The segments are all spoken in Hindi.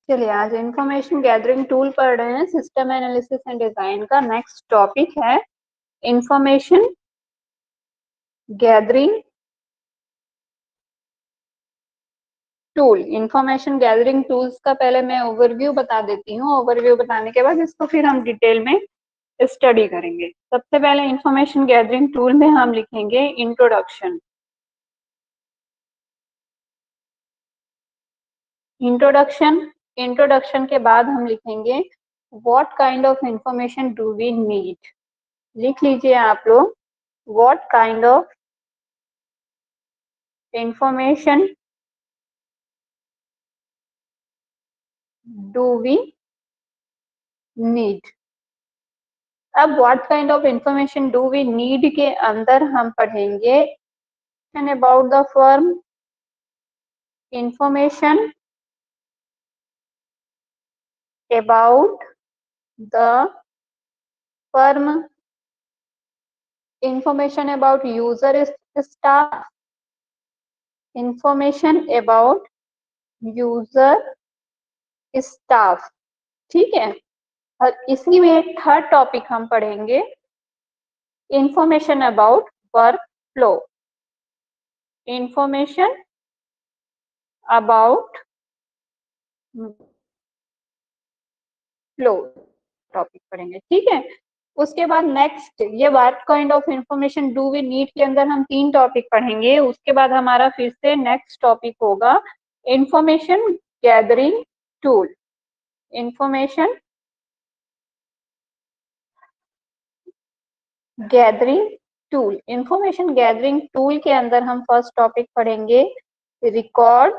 चलिए आज इंफॉर्मेशन गैदरिंग टूल पढ़ रहे हैं, सिस्टम एनालिसिस एंड डिजाइन का। नेक्स्ट टॉपिक है information gathering tool. Information gathering tools का पहले मैं ओवरव्यू बता देती हूँ। ओवरव्यू बताने के बाद इसको फिर हम डिटेल में स्टडी करेंगे। सबसे पहले इंफॉर्मेशन गैदरिंग टूल में हम लिखेंगे इंट्रोडक्शन। इंट्रोडक्शन के बाद हम लिखेंगे what kind of information do we need. लिख लीजिए आप लोग, what kind of information do we need. अब what kind of information do we need के अंदर हम पढ़ेंगे about the firm, information about the firm, information about user staff, information about user staff. ठीक है। और इसी में एक थर्ड टॉपिक हम पढ़ेंगे information about work flow. Information about flow topic पढ़ेंगे। ठीक है। उसके बाद नेक्स्ट ये what kind of information do we need के अंदर हम 3 टॉपिक पढ़ेंगे। उसके बाद हमारा फिर से नेक्स्ट टॉपिक होगा information gathering tool. Information gathering tool. Information gathering tool के अंदर हम फर्स्ट टॉपिक पढ़ेंगे रिकॉर्ड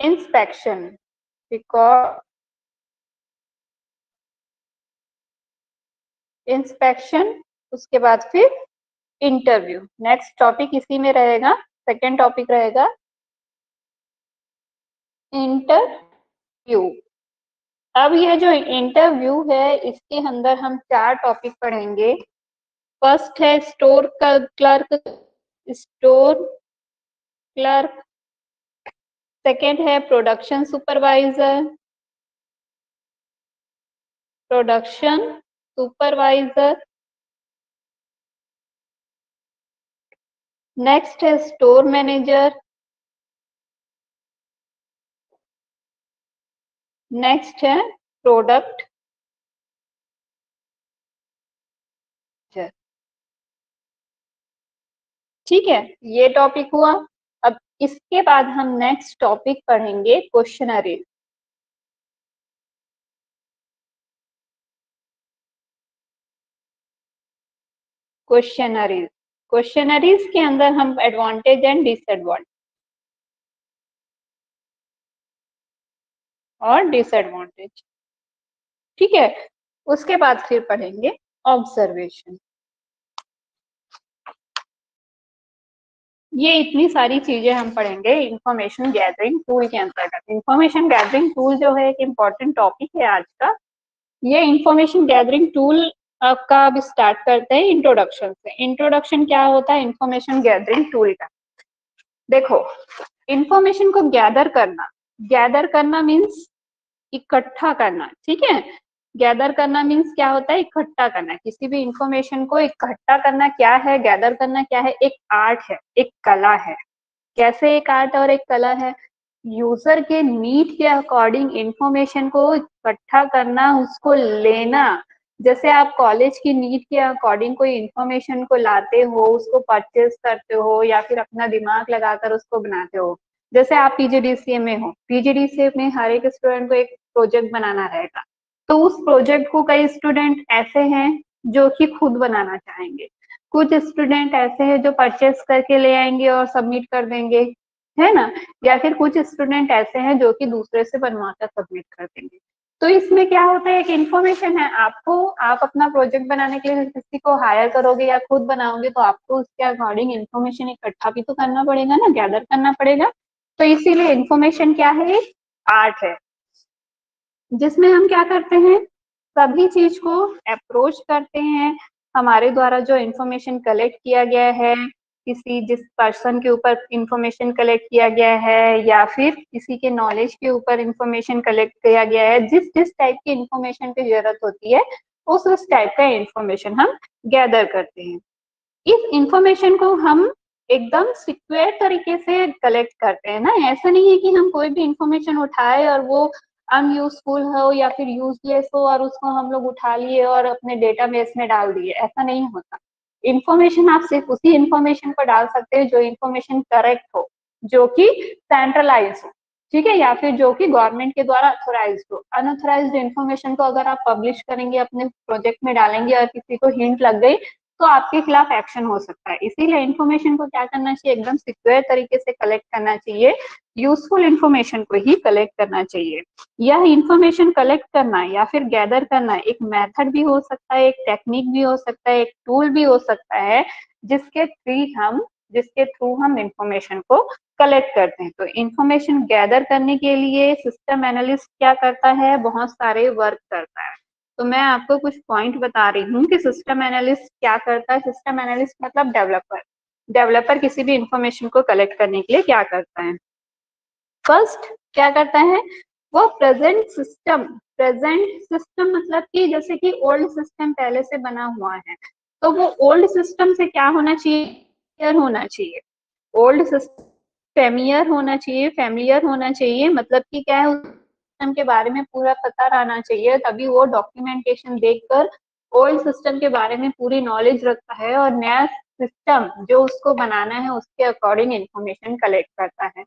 इंस्पेक्शन। रिकॉर्ड इंस्पेक्शन, उसके बाद फिर इंटरव्यू। नेक्स्ट टॉपिक इसी में रहेगा, सेकेंड टॉपिक रहेगा इंटरव्यू। अब ये जो इंटरव्यू है इसके अंदर हम 4 टॉपिक पढ़ेंगे। फर्स्ट है store clerk, store clerk. Second है production supervisor, production supervisor. Next है स्टोर मैनेजर। नेक्स्ट है प्रोडक्ट। ठीक है, ये टॉपिक हुआ। अब इसके बाद हम नेक्स्ट टॉपिक पढ़ेंगे क्वेश्चनरीज। क्वेश्चनरीज, क्वेश्चनरीज के अंदर हम एडवांटेज एंड डिसएडवांटेज और डिसएडवांटेज। ठीक है। उसके बाद फिर पढ़ेंगे ऑब्जर्वेशन। ये इतनी सारी चीजें हम पढ़ेंगे इंफॉर्मेशन गैदरिंग टूल के अंतर्गत। इंफॉर्मेशन गैदरिंग टूल जो है एक इम्पॉर्टेंट टॉपिक है आज का। ये इंफॉर्मेशन गैदरिंग टूल का अब स्टार्ट करते हैं इंट्रोडक्शन से। इंट्रोडक्शन क्या होता है इंफॉर्मेशन गैदरिंग टूल का? देखो, इंफॉर्मेशन को गैदर करना मीन्स इकट्ठा करना। ठीक है। गैदर करना मीन्स क्या होता है? इकट्ठा करना। किसी भी इंफॉर्मेशन को इकट्ठा करना क्या है, गैदर करना क्या है? एक आर्ट है, एक कला है। कैसे एक आर्ट और एक कला है? यूजर के नीड के अकॉर्डिंग इंफॉर्मेशन को इकट्ठा करना, उसको लेना। जैसे आप कॉलेज की नीड के अकॉर्डिंग कोई इंफॉर्मेशन को लाते हो, उसको परचेज करते हो या फिर अपना दिमाग लगाकर उसको बनाते हो। जैसे आप पीजीडीसीए में हो, पीजीडीसीए में हर एक स्टूडेंट को एक प्रोजेक्ट बनाना रहेगा। तो उस प्रोजेक्ट को कई स्टूडेंट ऐसे हैं जो कि खुद बनाना चाहेंगे, कुछ स्टूडेंट ऐसे हैं जो परचेस करके ले आएंगे और सबमिट कर देंगे, है ना। या फिर कुछ स्टूडेंट ऐसे हैं जो कि दूसरे से बनवा कर सबमिट कर देंगे। तो इसमें क्या होता है, एक इन्फॉर्मेशन है आपको, आप अपना प्रोजेक्ट बनाने के लिए किसी को हायर करोगे या खुद बनाओगे तो आपको उसके अकॉर्डिंग इन्फॉर्मेशन इकट्ठा भी तो करना पड़ेगा ना, गैदर करना पड़ेगा। तो इसीलिए इन्फॉर्मेशन क्या है? आर्ट है, जिसमें हम क्या करते हैं, सभी चीज को अप्रोच करते हैं। हमारे द्वारा जो इन्फॉर्मेशन कलेक्ट किया गया है किसी जिस पर्सन के ऊपर इंफॉर्मेशन कलेक्ट किया गया है या फिर किसी के नॉलेज के ऊपर इंफॉर्मेशन कलेक्ट किया गया है, जिस जिस टाइप की इंफॉर्मेशन की जरूरत होती है उस टाइप का इंफॉर्मेशन हम गैदर करते हैं। इस इंफॉर्मेशन को हम एकदम सिक्योर तरीके से कलेक्ट करते हैं ना, ऐसा नहीं है कि हम कोई भी इंफॉर्मेशन उठाए और वो अनयूजफुल हो या फिर यूजलेस हो और उसको हम लोग उठा लिए और अपने डेटाबेस में डाल दिए, ऐसा नहीं होता। इंफॉर्मेशन आप सिर्फ उसी इंफॉर्मेशन पर डाल सकते हैं जो इंफॉर्मेशन करेक्ट हो, जो कि सेंट्रलाइज हो, ठीक है, या फिर जो कि गवर्नमेंट के द्वारा अथोराइज हो। अनऑथोराइज्ड इंफॉर्मेशन को अगर आप पब्लिश करेंगे, अपने प्रोजेक्ट में डालेंगे और किसी को हिंट लग गई तो आपके खिलाफ एक्शन हो सकता है। इसीलिए इंफॉर्मेशन को क्या करना चाहिए, एकदम सिक्योर तरीके से कलेक्ट करना चाहिए, यूजफुल इंफॉर्मेशन को ही कलेक्ट करना चाहिए। यह इंफॉर्मेशन कलेक्ट करना या फिर गैदर करना एक मेथड भी हो सकता है, एक टेक्निक भी हो सकता है, एक टूल भी हो सकता है, जिसके थ्रू हम इंफॉर्मेशन को कलेक्ट करते हैं। तो इंफॉर्मेशन गैदर करने के लिए सिस्टम एनालिस्ट क्या करता है, बहुत सारे वर्क करता है। तो मैं आपको कुछ पॉइंट बता रही हूँ कि सिस्टम एनालिस्ट क्या करता है। सिस्टम एनालिस्ट मतलब डेवलपर किसी भी इंफॉर्मेशन को कलेक्ट करने के लिए क्या करता है। फर्स्ट क्या करता है, वो प्रेजेंट सिस्टम मतलब कि जैसे कि ओल्ड सिस्टम पहले से बना हुआ है, तो वो ओल्ड सिस्टम से क्या होना चाहिए, होना चाहिए ओल्ड सिस्टम फेमिलियर होना चाहिए, मतलब कि क्या है, सिस्टम के बारे में पूरा पता रहना चाहिए, तभी वो डॉक्यूमेंटेशन देखकर ओल्ड सिस्टम के बारे में पूरी नॉलेज रखता है और नया सिस्टम जो उसको बनाना है उसके अकॉर्डिंग इंफॉर्मेशन कलेक्ट करता है।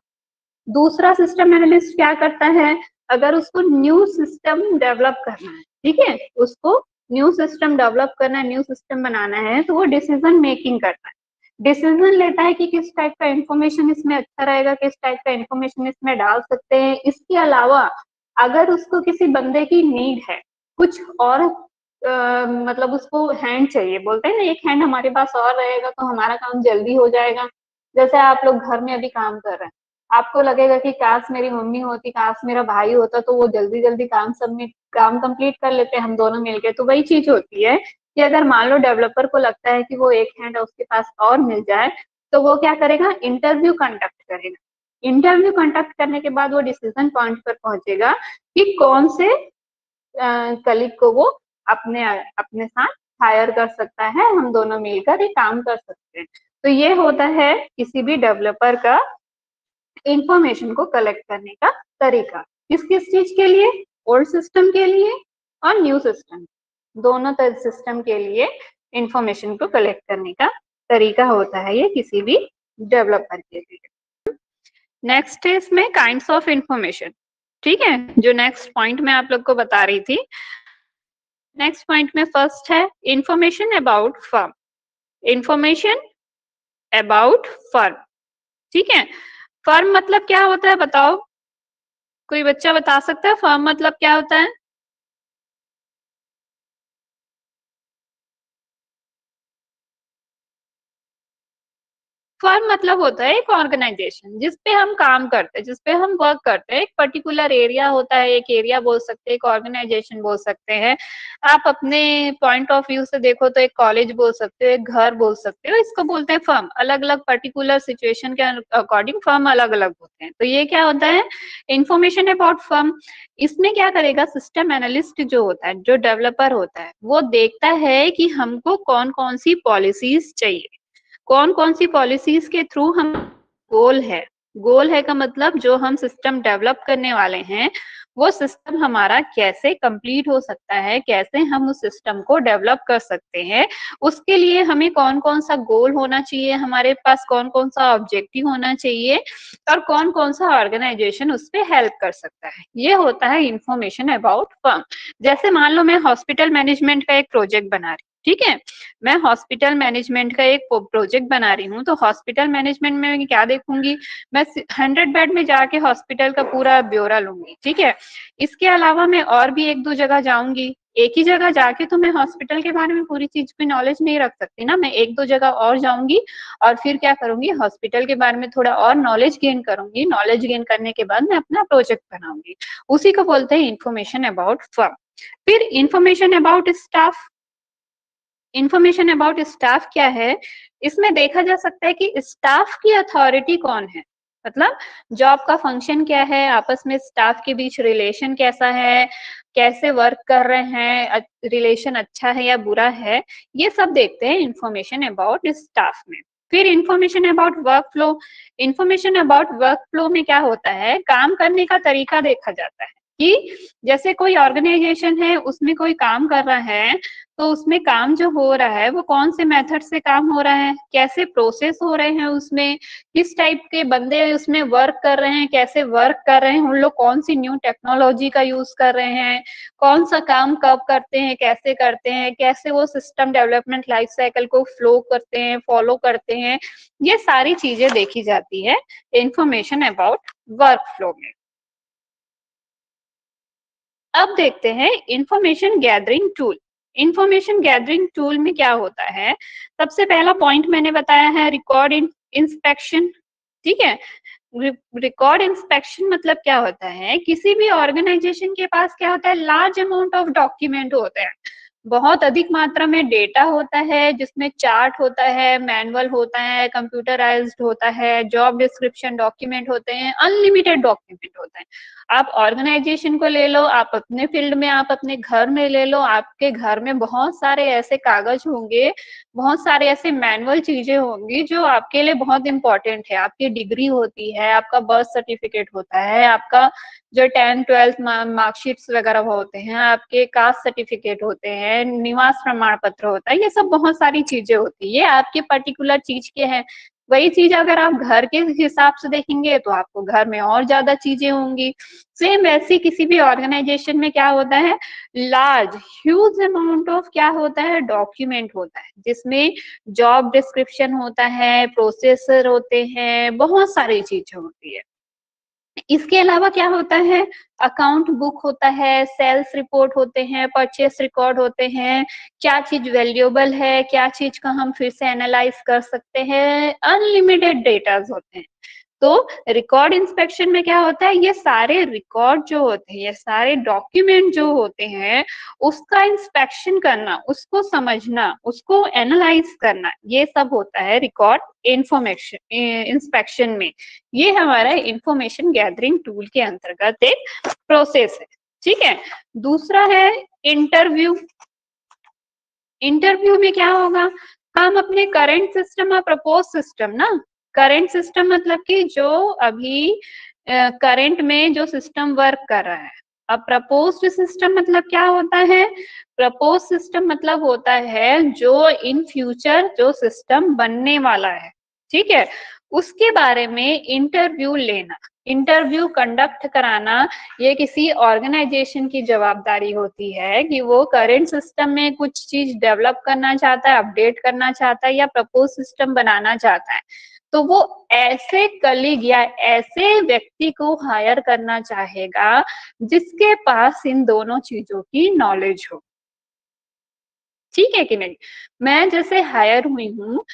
दूसरा सिस्टम एनालिस्ट क्या करता है, अगर उसको न्यू सिस्टम डेवलप करना है, ठीक है, उसको न्यू सिस्टम डेवलप करना है, न्यू सिस्टम बनाना है, तो वो डिसीजन मेकिंग करता है, डिसीजन लेता है कि किस टाइप का इंफॉर्मेशन इसमें अच्छा रहेगा, किस टाइप का इंफॉर्मेशन इसमें डाल सकते हैं। इसके अलावा अगर उसको किसी बंदे की नीड है, कुछ और मतलब उसको हैंड चाहिए, बोलते हैं ना एक हैंड हमारे पास और रहेगा तो हमारा काम जल्दी हो जाएगा। जैसे आप लोग घर में अभी काम कर रहे हैं, आपको लगेगा कि काश मेरी मम्मी होती, काश मेरा भाई होता, तो वो जल्दी जल्दी काम कंप्लीट कर लेते हम दोनों मिलके। तो वही चीज होती है कि अगर मान लो डेवलपर को लगता है कि वो एक हैंड उसके पास और मिल जाए, तो वो क्या करेगा, इंटरव्यू कंडक्ट करेगा। इंटरव्यू कंडक्ट करने के बाद वो डिसीजन पॉइंट पर पहुंचेगा कि कौन से कलीग को वो अपने अपने साथ हायर कर सकता है, हम दोनों मिलकर ये काम कर सकते हैं। तो ये होता है किसी भी डेवलपर का इंफॉर्मेशन को कलेक्ट करने का तरीका। किस किस चीज के लिए, ओल्ड सिस्टम के लिए और न्यू सिस्टम, दोनों सिस्टम के लिए इंफॉर्मेशन को कलेक्ट करने का तरीका होता है ये किसी भी डेवलपर के लिए। नेक्स्ट है इसमें काइंड्स ऑफ इंफॉर्मेशन, ठीक है, जो नेक्स्ट पॉइंट मैं आप लोग को बता रही थी। नेक्स्ट पॉइंट में फर्स्ट है information about firm, information about firm, ठीक है। फर्म मतलब क्या होता है बताओ, कोई बच्चा बता सकता है फर्म मतलब क्या होता है? फर्म मतलब होता है एक ऑर्गेनाइजेशन जिसपे हम काम करते हैं, जिसपे हम वर्क करते हैं। एक पर्टिकुलर एरिया होता है, एक एरिया बोल सकते हैं, एक ऑर्गेनाइजेशन बोल सकते हैं। आप अपने पॉइंट ऑफ व्यू से देखो तो एक कॉलेज बोल सकते हो, एक घर बोल सकते हो, इसको बोलते हैं फर्म। अलग अलग पर्टिकुलर सिचुएशन के अकॉर्डिंग फर्म अलग अलग होते हैं। तो ये क्या होता है, इंफॉर्मेशन अबाउट फर्म। इसमें क्या करेगा, सिस्टम एनालिस्ट जो होता है, जो डेवलपर होता है, वो देखता है कि हमको कौन कौन सी पॉलिसीज चाहिए, कौन कौन सी पॉलिसीज के थ्रू हम गोल है का मतलब जो हम सिस्टम डेवलप करने वाले हैं वो सिस्टम हमारा कैसे कंप्लीट हो सकता है, कैसे हम उस सिस्टम को डेवलप कर सकते हैं, उसके लिए हमें कौन कौन सा गोल होना चाहिए, हमारे पास कौन कौन सा ऑब्जेक्टिव होना चाहिए और कौन कौन सा ऑर्गेनाइजेशन उस पर हेल्प कर सकता है। ये होता है इंफॉर्मेशन अबाउट फर्म। जैसे मान लो मैं हॉस्पिटल मैनेजमेंट का एक प्रोजेक्ट बना रही, ठीक है, मैं हॉस्पिटल मैनेजमेंट का एक प्रोजेक्ट बना रही हूँ, तो हॉस्पिटल मैनेजमेंट में मैं क्या देखूंगी, मैं 100 बेड में जाके हॉस्पिटल का पूरा ब्यौरा लूंगी, ठीक है। इसके अलावा मैं और भी एक दो जगह जाऊंगी, एक ही जगह जाके तो मैं हॉस्पिटल के बारे में पूरी चीज की नॉलेज नहीं रख सकती ना, मैं एक दो जगह और जाऊंगी और फिर क्या करूंगी, हॉस्पिटल के बारे में थोड़ा और नॉलेज गेन करूंगी। नॉलेज गेन करने के बाद मैं अपना प्रोजेक्ट बनाऊंगी, उसी को बोलते हैं इंफॉर्मेशन अबाउट फर्म। फिर information about staff, information about staff क्या है, इसमें देखा जा सकता है कि स्टाफ की अथॉरिटी कौन है, मतलब जॉब का फंक्शन क्या है, आपस में स्टाफ के बीच रिलेशन कैसा है, कैसे वर्क कर रहे हैं, रिलेशन अच्छा है या बुरा है, ये सब देखते हैं इंफॉर्मेशन अबाउट स्टाफ में। फिर information about work flow, information about work flow में क्या होता है, काम करने का तरीका देखा जाता है कि जैसे कोई ऑर्गेनाइजेशन है, उसमें कोई काम कर रहा है, तो उसमें काम जो हो रहा है वो कौन से मेथड से काम हो रहा है, कैसे प्रोसेस हो रहे हैं, उसमें किस टाइप के बंदे उसमें वर्क कर रहे हैं, कैसे वर्क कर रहे हैं, उन लोग कौन सी न्यू टेक्नोलॉजी का यूज कर रहे हैं, कौन सा काम कब करते हैं, कैसे वो सिस्टम डेवलपमेंट लाइफ साइकिल को फ्लो करते हैं, फॉलो करते हैं, ये सारी चीजें देखी जाती है इंफॉर्मेशन अबाउट वर्क फ्लो में। अब देखते हैं information gathering tool. Information gathering tool में क्या होता है, सबसे पहला पॉइंट मैंने बताया है रिकॉर्ड इंस्पेक्शन, ठीक है। रिकॉर्ड इंस्पेक्शन मतलब क्या होता है, किसी भी ऑर्गेनाइजेशन के पास क्या होता है, लार्ज अमाउंट ऑफ डॉक्यूमेंट होते हैं, बहुत अधिक मात्रा में डेटा होता है, जिसमें चार्ट होता है, मैनुअल होता है, कंप्यूटराइज्ड होता है, जॉब डिस्क्रिप्शन डॉक्यूमेंट होते हैं, अनलिमिटेड डॉक्यूमेंट होते हैं। आप ऑर्गेनाइजेशन को ले लो, आप अपने फील्ड में, आप अपने घर में ले लो, आपके घर में बहुत सारे ऐसे कागज होंगे, बहुत सारे ऐसे मैनुअल चीजें होंगी जो आपके लिए बहुत इंपॉर्टेंट है, आपकी डिग्री होती है, आपका बर्थ सर्टिफिकेट होता है, आपका जो 10th 12th मार्कशीट्स वगैरह होते हैं, आपके कास्ट सर्टिफिकेट होते हैं, निवास प्रमाण पत्र होता है, ये सब बहुत सारी चीजें होती है, ये आपके पर्टिकुलर चीज के हैं। वही चीज अगर आप घर के हिसाब से देखेंगे तो आपको घर में और ज्यादा चीजें होंगी। सेम वैसे किसी भी ऑर्गेनाइजेशन में क्या होता है, लार्ज ह्यूज अमाउंट ऑफ क्या होता है, डॉक्यूमेंट होता है, जिसमें जॉब डिस्क्रिप्शन होता है, प्रोसेसर होते हैं, बहुत सारी चीजें होती है। इसके अलावा क्या होता है, अकाउंट बुक होता है, सेल्स रिपोर्ट होते हैं, परचेस रिकॉर्ड होते हैं, क्या चीज वैल्यूएबल है, क्या चीज का हम फिर से एनालाइज कर सकते हैं, अनलिमिटेड डेटाज होते हैं। तो रिकॉर्ड इंस्पेक्शन में क्या होता है, ये सारे रिकॉर्ड जो होते हैं, ये सारे डॉक्यूमेंट जो होते हैं, उसका इंस्पेक्शन करना, उसको समझना, उसको एनालाइज करना, ये सब होता है रिकॉर्ड इंफॉर्मेशन इंस्पेक्शन में। ये हमारा इंफॉर्मेशन गैदरिंग टूल के अंतर्गत एक प्रोसेस है, ठीक है। दूसरा है इंटरव्यू। इंटरव्यू में क्या होगा, हम अपने करंट सिस्टम और प्रपोज सिस्टम ना, करंट सिस्टम मतलब कि जो अभी करंट में जो सिस्टम वर्क कर रहा है, अब प्रपोज्ड सिस्टम मतलब क्या होता है, प्रपोज सिस्टम मतलब होता है जो इन फ्यूचर जो सिस्टम बनने वाला है, ठीक है, उसके बारे में इंटरव्यू लेना, इंटरव्यू कंडक्ट कराना, ये किसी ऑर्गेनाइजेशन की जवाबदारी होती है कि वो करंट सिस्टम में कुछ चीज डेवलप करना चाहता है, अपडेट करना चाहता है या प्रपोज सिस्टम बनाना चाहता है, तो वो ऐसे कलीग या ऐसे व्यक्ति को हायर करना चाहेगा जिसके पास इन दोनों चीजों की नॉलेज हो, ठीक है कि नहीं। मैं जैसे हायर हुई हूँ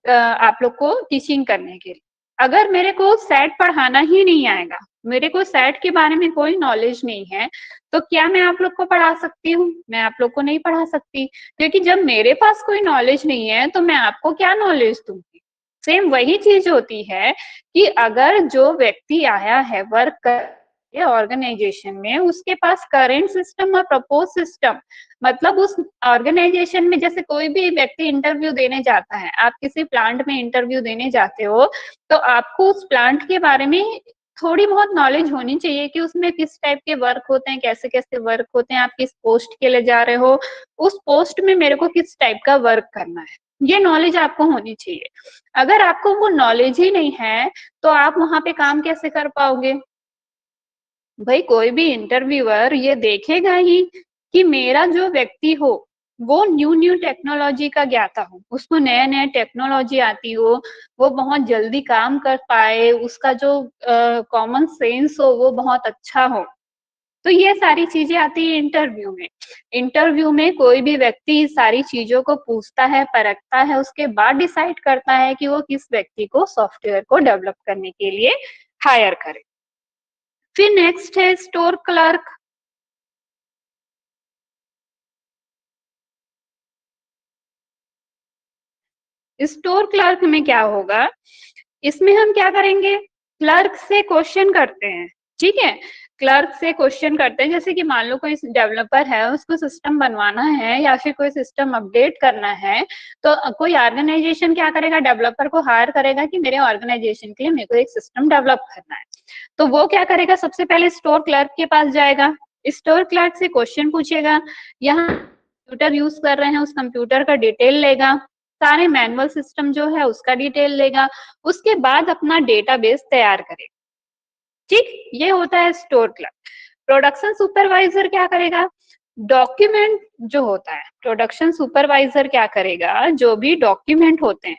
आप लोग को टीचिंग करने के लिए, अगर मेरे को सेट पढ़ाना ही नहीं आएगा, मेरे को सेट के बारे में कोई नॉलेज नहीं है, तो क्या मैं आप लोग को पढ़ा सकती हूँ, मैं आप लोग को नहीं पढ़ा सकती, क्योंकि जब मेरे पास कोई नॉलेज नहीं है तो मैं आपको क्या नॉलेज दूंगी। सेम वही चीज होती है कि अगर जो व्यक्ति आया है वर्क कर ऑर्गेनाइजेशन में, उसके पास करेंट सिस्टम और प्रपोज सिस्टम, मतलब उस ऑर्गेनाइजेशन में जैसे कोई भी व्यक्ति इंटरव्यू देने जाता है, आप किसी प्लांट में इंटरव्यू देने जाते हो, तो आपको उस प्लांट के बारे में थोड़ी बहुत नॉलेज होनी चाहिए कि उसमें किस टाइप के वर्क होते हैं, कैसे कैसे वर्क होते हैं, आप किस पोस्ट के लिए जा रहे हो, उस पोस्ट में मेरे को किस टाइप का वर्क करना है, ये नॉलेज आपको होनी चाहिए। अगर आपको वो नॉलेज ही नहीं है तो आप वहां पे काम कैसे कर पाओगे। भाई कोई भी इंटरव्यूअर ये देखेगा ही कि मेरा जो व्यक्ति हो वो न्यू न्यू टेक्नोलॉजी का ज्ञाता हो, उसको नए नए टेक्नोलॉजी आती हो, वो बहुत जल्दी काम कर पाए, उसका जो कॉमन सेंस हो वो बहुत अच्छा हो, तो ये सारी चीजें आती है इंटरव्यू में। इंटरव्यू में कोई भी व्यक्ति सारी चीजों को पूछता है, परखता है, उसके बाद डिसाइड करता है कि वो किस व्यक्ति को सॉफ्टवेयर को डेवलप करने के लिए हायर करे। फिर नेक्स्ट है स्टोर क्लर्क। स्टोर क्लर्क में क्या होगा, इसमें हम क्या करेंगे, क्लर्क से क्वेश्चन करते हैं, ठीक है, क्लर्क से क्वेश्चन करते हैं, जैसे कि मान लो कोई डेवलपर है, उसको सिस्टम बनवाना है या फिर कोई सिस्टम अपडेट करना है, तो कोई ऑर्गेनाइजेशन क्या करेगा, डेवलपर को हायर करेगा कि मेरे ऑर्गेनाइजेशन के लिए मेरे को एक सिस्टम डेवलप करना है, तो वो क्या करेगा, सबसे पहले स्टोर क्लर्क के पास जाएगा, स्टोर क्लर्क से क्वेश्चन पूछेगा, यहाँ कंप्यूटर यूज कर रहे हैं उस कंप्यूटर का डिटेल लेगा, सारे मैनुअल सिस्टम जो है उसका डिटेल लेगा, उसके बाद अपना डेटाबेस तैयार करेगा, ठीक, ये होता है स्टोर क्लर्क। प्रोडक्शन सुपरवाइजर क्या करेगा, डॉक्यूमेंट जो होता है, प्रोडक्शन सुपरवाइजर क्या करेगा, जो भी डॉक्यूमेंट होते हैं,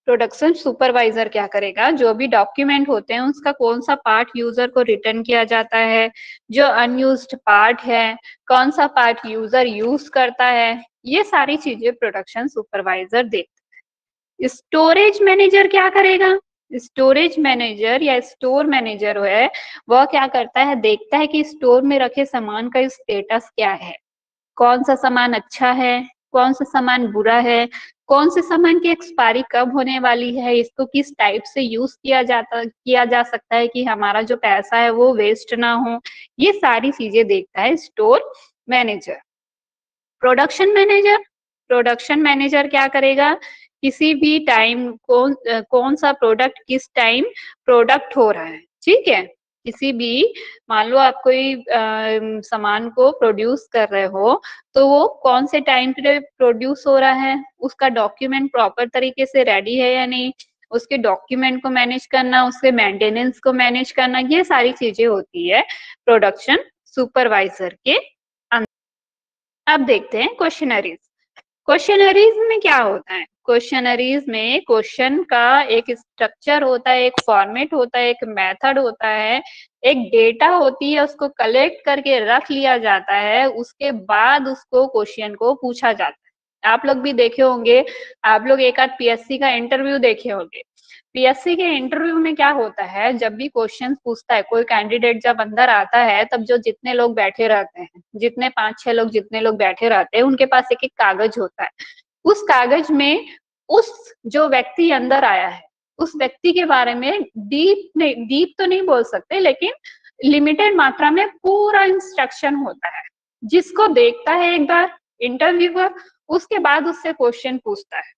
प्रोडक्शन सुपरवाइजर क्या करेगा, जो भी डॉक्यूमेंट होते हैं उसका कौन सा पार्ट यूजर को रिटर्न किया जाता है, जो अनयूज्ड पार्ट है, कौन सा पार्ट यूजर यूज करता है, ये सारी चीजें प्रोडक्शन सुपरवाइजर देखता है। स्टोरेज मैनेजर क्या करेगा, स्टोरेज मैनेजर या स्टोर मैनेजर है, वह क्या करता है, देखता है कि स्टोर में रखे सामान का स्टेटस क्या है, कौन सा सामान अच्छा है, कौन सा सामान बुरा है, कौन से सामान की एक्सपायरी कब होने वाली है, इसको किस टाइप से यूज किया जा सकता है कि हमारा जो पैसा है वो वेस्ट ना हो, ये सारी चीजें देखता है store manager. Production manager, production manager क्या करेगा, किसी भी टाइम कौन सा प्रोडक्ट किस टाइम प्रोडक्ट हो रहा है, ठीक है, किसी भी, मान लो आप कोई सामान को प्रोड्यूस कर रहे हो, तो वो कौन से टाइम पे प्रोड्यूस हो रहा है, उसका डॉक्यूमेंट प्रॉपर तरीके से रेडी है या नहीं, उसके डॉक्यूमेंट को मैनेज करना, उसके मेंटेनेंस को मैनेज करना, ये सारी चीजें होती है प्रोडक्शन सुपरवाइजर के अंदर। अब देखते हैं क्वेश्चनरीज। क्वेश्चनरीज में क्या होता है, क्वेश्चनरीज में क्वेश्चन का एक स्ट्रक्चर होता है, एक फॉर्मेट होता है, एक मेथड होता है, एक डेटा होती है, उसको कलेक्ट करके रख लिया जाता है, उसके बाद उसको क्वेश्चन को पूछा जाता है। आप लोग भी देखे होंगे, आप लोग एक आध पीएससी का इंटरव्यू देखे होंगे, पीएससी के इंटरव्यू में क्या होता है, जब भी क्वेश्चन पूछता है कोई कैंडिडेट, जब अंदर आता है तब जो जितने लोग बैठे रहते हैं, जितने 5-6 लोग जितने लोग बैठे रहते हैं, उनके पास एक एक कागज होता है, उस कागज में उस जो व्यक्ति अंदर आया है उस व्यक्ति के बारे में डीप तो नहीं बोल सकते, लेकिन लिमिटेड मात्रा में पूरा इंस्ट्रक्शन होता है, जिसको देखता है एक बार इंटरव्यूअर, उसके बाद उससे क्वेश्चन पूछता है।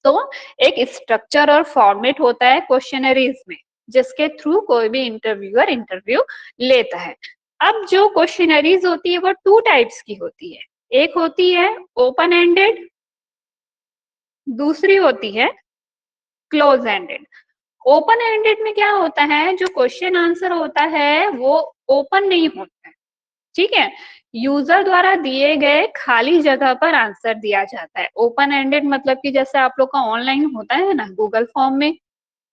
तो एक स्ट्रक्चर और फॉर्मेट होता है क्वेश्चनरीज में, जिसके थ्रू कोई भी इंटरव्यूअर इंटरव्यू लेता है। अब जो क्वेश्चनरीज होती है वो 2 टाइप्स की होती है, एक होती है ओपन एंडेड, दूसरी होती है क्लोज एंडेड। ओपन एंडेड में क्या होता है, जो क्वेश्चन आंसर होता है वो ओपन नहीं होता है, ठीक है, यूजर द्वारा दिए गए खाली जगह पर आंसर दिया जाता है। ओपन एंडेड मतलब कि जैसे आप लोग का ऑनलाइन होता है ना गूगल फॉर्म में,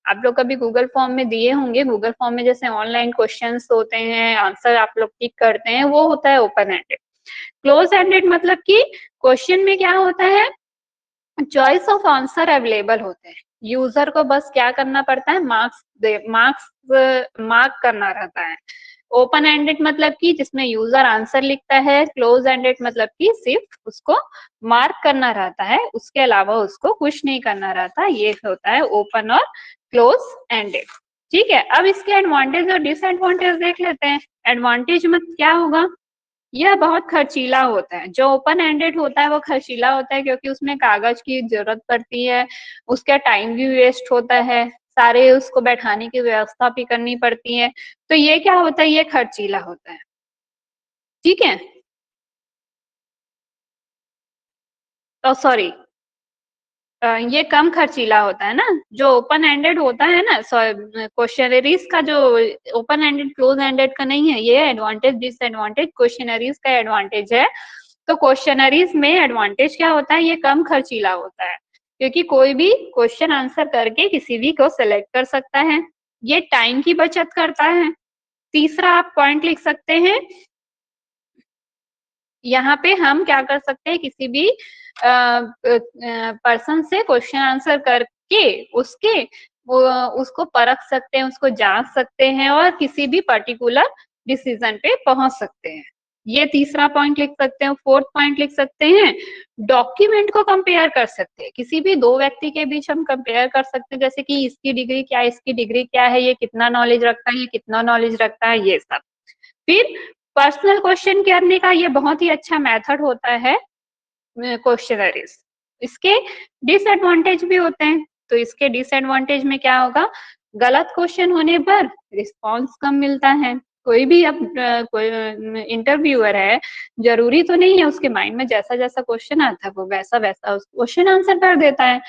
आप लोग कभी गूगल फॉर्म में दिए होंगे, गूगल फॉर्म में जैसे ऑनलाइन क्वेश्चंस होते हैं, आंसर आप लोग टिक करते हैं, वो होता है ओपन एंडेड। क्लोज एंडेड मतलब कि क्वेश्चन में क्या होता है, चॉइस ऑफ आंसर अवेलेबल होते हैं, यूजर को बस क्या करना पड़ता है, मार्क करना रहता है। ओपन एंडेड मतलब कि जिसमें यूजर आंसर लिखता है, क्लोज एंडेड मतलब कि सिर्फ उसको मार्क करना रहता है, उसके अलावा उसको कुछ नहीं करना रहता, ये होता है ओपन और क्लोज एंडेड, ठीक है। अब इसके एडवांटेज और डिसएडवांटेज देख लेते हैं। एडवांटेज में क्या होगा, यह बहुत खर्चीला होता है, जो ओपन एंडेड होता है वो खर्चीला होता है, क्योंकि उसमें कागज की जरूरत पड़ती है, उसका टाइम भी वेस्ट होता है, सारे उसको बैठाने की व्यवस्था भी करनी पड़ती है, तो ये क्या होता है, ये खर्चीला होता है, ठीक है। तो सॉरी, ये कम खर्चीला होता है ना, जो ओपन एंडेड होता है ना, क्वेश्चनरीज का जो ओपन एंडेड क्लोज एंडेड का नहीं है, ये एडवांटेज डिसएडवांटेज क्वेश्चनरीज का एडवांटेज है। तो क्वेश्चनरीज में एडवांटेज क्या होता है, ये कम खर्चीला होता है, क्योंकि कोई भी क्वेश्चन आंसर करके किसी भी को सिलेक्ट कर सकता है, ये टाइम की बचत करता है। तीसरा आप पॉइंट लिख सकते हैं, यहाँ पे हम क्या कर सकते हैं, किसी भी पर्सन से क्वेश्चन आंसर करके उसके उसको परख सकते हैं, उसको जांच सकते हैं और किसी भी पर्टिकुलर डिसीजन पे पहुंच सकते हैं। ये तीसरा पॉइंट लिख सकते हैं। फोर्थ पॉइंट लिख सकते हैं, डॉक्यूमेंट को कंपेयर कर सकते हैं, किसी भी दो व्यक्ति के बीच हम कंपेयर कर सकते हैं, जैसे कि इसकी डिग्री क्या है, इसकी डिग्री क्या है, ये कितना नॉलेज रखता है, ये कितना नॉलेज रखता है, ये सब। फिर पर्सनल क्वेश्चन करने का ये बहुत ही अच्छा मेथड होता है क्वेश्चनरीज। इसके डिसएडवांटेज भी होते हैं, तो इसके डिसएडवांटेज में क्या होगा, गलत क्वेश्चन होने पर रिस्पांस कम मिलता है। कोई भी अब कोई इंटरव्यूअर है, जरूरी तो नहीं है उसके माइंड में जैसा जैसा क्वेश्चन आता है वो वैसा वैसा क्वेश्चन आंसर कर देता है,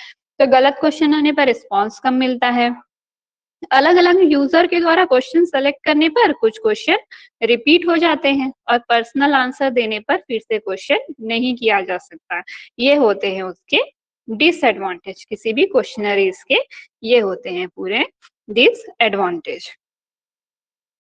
तो गलत क्वेश्चन होने पर रिस्पांस कम मिलता है। अलग अलग यूजर के द्वारा क्वेश्चन सेलेक्ट करने पर कुछ क्वेश्चन रिपीट हो जाते हैं और पर्सनल आंसर देने पर फिर से क्वेश्चन नहीं किया जा सकता। ये होते हैं उसके डिसएडवांटेज, किसी भी क्वेश्चनरीज के ये होते हैं पूरे डिसएडवांटेज।